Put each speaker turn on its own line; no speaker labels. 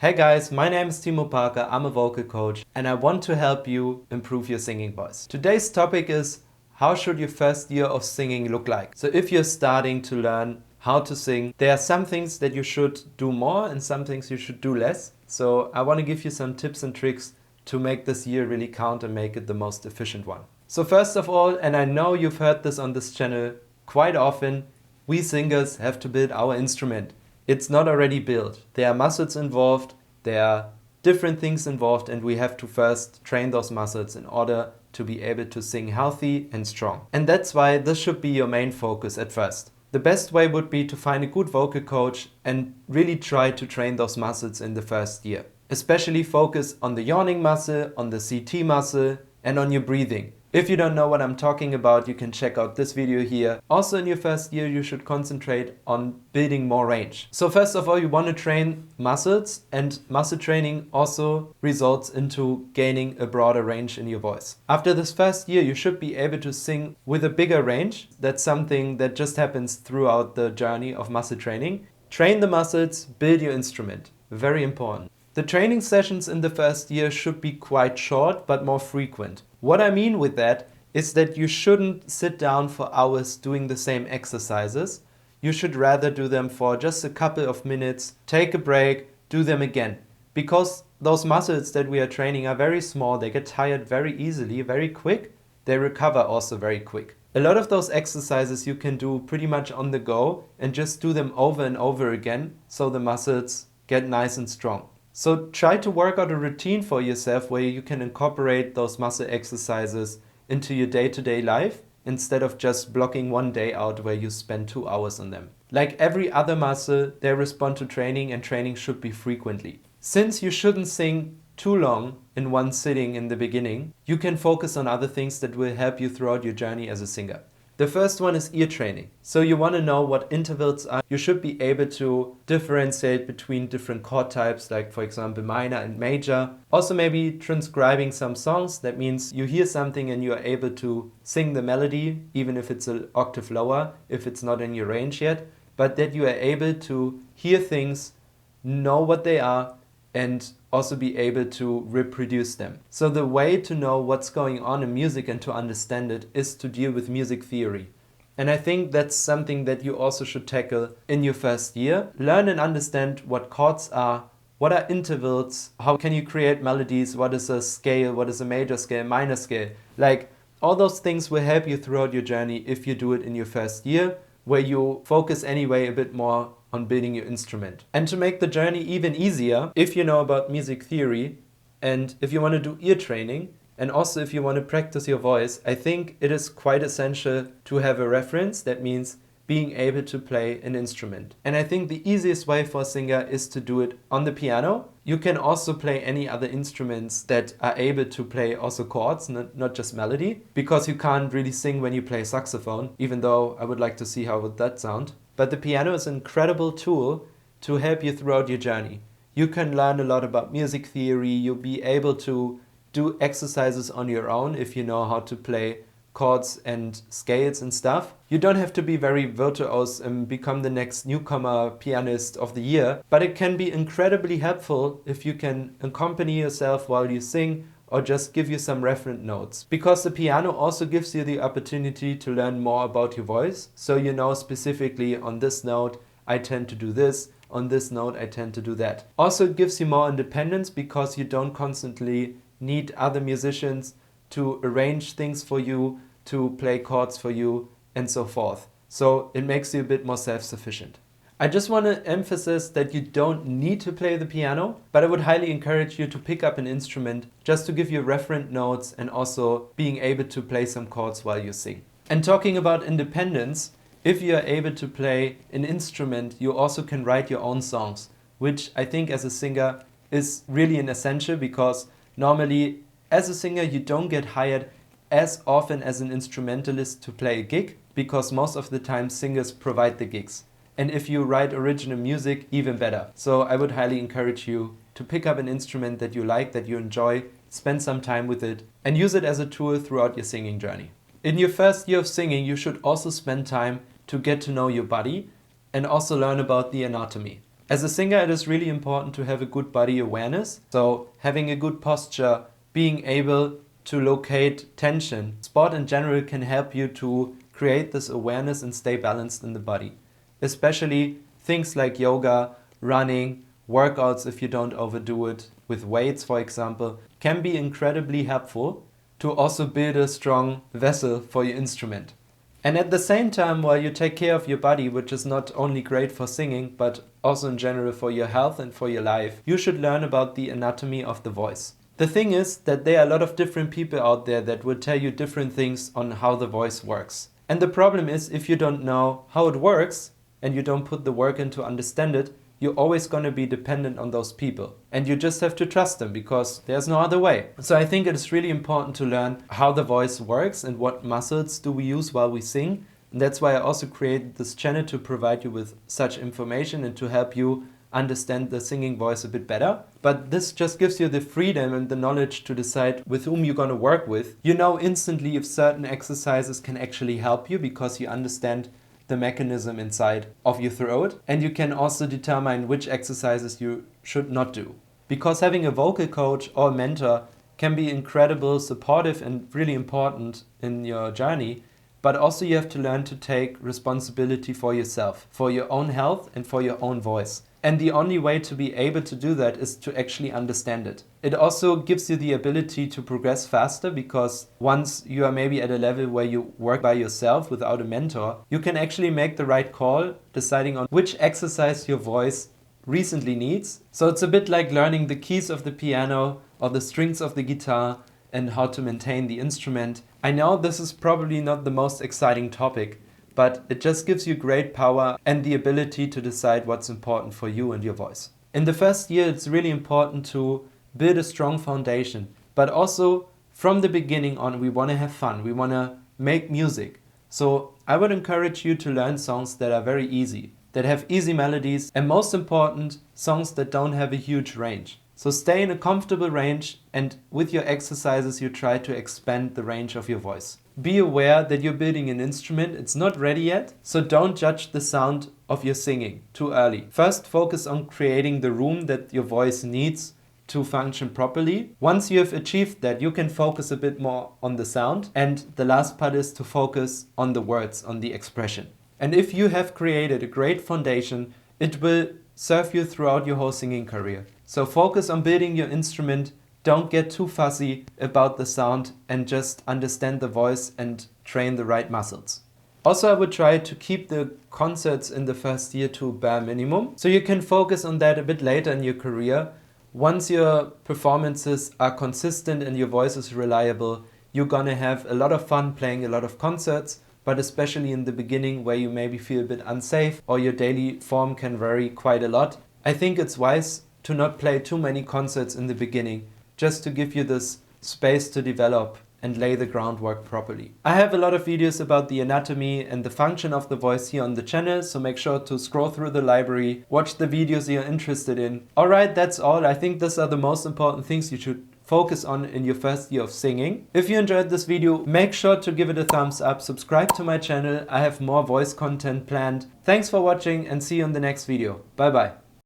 Hey guys, my name is Timo Parker, I'm a vocal coach and I want to help you improve your singing voice. Today's topic is how should your first year of singing look like? So if you're starting to learn how to sing, there are some things that you should do more and some things you should do less. So I want to give you some tips and tricks to make this year really count and make it the most efficient one. So first of all, and I know you've heard this on this channel quite often, we singers have to build our instrument. It's not already built. There are muscles involved, there are different things involved, and we have to first train those muscles in order to be able to sing healthy and strong. And that's why this should be your main focus at first. The best way would be to find a good vocal coach and really try to train those muscles in the first year. Especially focus on the yawning muscle, on the CT muscle, and on your breathing. If you don't know what I'm talking about, you can check out this video here. Also in your first year, you should concentrate on building more range. So first of all, you want to train muscles, and muscle training also results into gaining a broader range in your voice. After this first year, you should be able to sing with a bigger range. That's something that just happens throughout the journey of muscle training. Train the muscles, build your instrument. Very important. The training sessions in the first year should be quite short but more frequent. What I mean with that is that you shouldn't sit down for hours doing the same exercises. You should rather do them for just a couple of minutes, take a break, do them again. Because those muscles that we are training are very small, they get tired very easily, very quick. They recover also very quick. A lot of those exercises you can do pretty much on the go and just do them over and over again so the muscles get nice and strong. So try to work out a routine for yourself where you can incorporate those muscle exercises into your day-to-day life instead of just blocking one day out where you spend 2 hours on them. Like every other muscle, they respond to training, and training should be frequently. Since you shouldn't sing too long in one sitting in the beginning, you can focus on other things that will help you throughout your journey as a singer. The first one is ear training. So you want to know what intervals are. You should be able to differentiate between different chord types, like for example minor and major. Also maybe transcribing some songs. That means you hear something and you are able to sing the melody, even if it's an octave lower, if it's not in your range yet. But that you are able to hear things, know what they are, and also be able to reproduce them. So the way to know what's going on in music and to understand it is to deal with music theory. And I think that's something that you also should tackle in your first year. Learn and understand what chords are, what are intervals, how can you create melodies, what is a scale, what is a major scale, minor scale. Like all those things will help you throughout your journey if you do it in your first year, where you focus anyway a bit more on building your instrument. And to make the journey even easier, if you know about music theory and if you want to do ear training and also if you want to practice your voice, I think it is quite essential to have a reference. That means being able to play an instrument. And I think the easiest way for a singer is to do it on the piano. You can also play any other instruments that are able to play also chords, not just melody, because you can't really sing when you play saxophone, even though I would like to see how would that sound. But the piano is an incredible tool to help you throughout your journey. You can learn a lot about music theory, you'll be able to do exercises on your own if you know how to play chords and scales and stuff. You don't have to be very virtuose and become the next newcomer pianist of the year, but it can be incredibly helpful if you can accompany yourself while you sing or just give you some reference notes. Because the piano also gives you the opportunity to learn more about your voice. So you know specifically on this note, I tend to do this, on this note, I tend to do that. Also it gives you more independence because you don't constantly need other musicians to arrange things for you, to play chords for you, and so forth. So it makes you a bit more self-sufficient. I just want to emphasize that you don't need to play the piano, but I would highly encourage you to pick up an instrument just to give you referent notes and also being able to play some chords while you sing. And talking about independence, if you are able to play an instrument, you also can write your own songs, which I think as a singer is really an essential because normally as a singer you don't get hired as often as an instrumentalist to play a gig because most of the time singers provide the gigs. And if you write original music, even better. So I would highly encourage you to pick up an instrument that you like, that you enjoy, spend some time with it, and use it as a tool throughout your singing journey. In your first year of singing, you should also spend time to get to know your body and also learn about the anatomy. As a singer, it is really important to have a good body awareness. So having a good posture, being able to locate tension. Sport in general can help you to create this awareness and stay balanced in the body. Especially things like yoga, running, workouts if you don't overdo it, with weights for example, can be incredibly helpful to also build a strong vessel for your instrument. And at the same time, while you take care of your body, which is not only great for singing, but also in general for your health and for your life, you should learn about the anatomy of the voice. The thing is that there are a lot of different people out there that will tell you different things on how the voice works. And the problem is, if you don't know how it works and you don't put the work in to understand it, you're always going to be dependent on those people. And you just have to trust them because there's no other way. So I think it's really important to learn how the voice works and what muscles do we use while we sing. And that's why I also created this channel, to provide you with such information and to help you understand the singing voice a bit better. But this just gives you the freedom and the knowledge to decide with whom you're going to work with. You know instantly if certain exercises can actually help you because you understand the mechanism inside of your throat, and you can also determine which exercises you should not do. Because having a vocal coach or mentor can be incredible, supportive and really important in your journey, but also you have to learn to take responsibility for yourself, for your own health and for your own voice. And the only way to be able to do that is to actually understand it. It also gives you the ability to progress faster, because once you are maybe at a level where you work by yourself without a mentor, you can actually make the right call, deciding on which exercise your voice recently needs. So it's a bit like learning the keys of the piano or the strings of the guitar and how to maintain the instrument. I know this is probably not the most exciting topic, but it just gives you great power and the ability to decide what's important for you and your voice. In the first year, it's really important to build a strong foundation, but also from the beginning on, we want to have fun. We want to make music. So I would encourage you to learn songs that are very easy, that have easy melodies, and most important, songs that don't have a huge range. So stay in a comfortable range, and with your exercises you try to expand the range of your voice. Be aware that you're building an instrument, it's not ready yet, so don't judge the sound of your singing too early. First, focus on creating the room that your voice needs to function properly. Once you have achieved that, you can focus a bit more on the sound, and the last part is to focus on the words, on the expression. And if you have created a great foundation, it will serve you throughout your whole singing career. So focus on building your instrument, don't get too fussy about the sound, and just understand the voice and train the right muscles. Also, I would try to keep the concerts in the first year to bare minimum, so you can focus on that a bit later in your career. Once your performances are consistent and your voice is reliable, you're gonna have a lot of fun playing a lot of concerts, but especially in the beginning where you maybe feel a bit unsafe or your daily form can vary quite a lot, I think it's wise to not play too many concerts in the beginning, just to give you this space to develop and lay the groundwork properly. I have a lot of videos about the anatomy and the function of the voice here on the channel, so make sure to scroll through the library, watch the videos you're interested in. Alright, that's all. I think these are the most important things you should focus on in your first year of singing. If you enjoyed this video, make sure to give it a thumbs up, subscribe to my channel. I have more voice content planned. Thanks for watching and see you in the next video. Bye bye.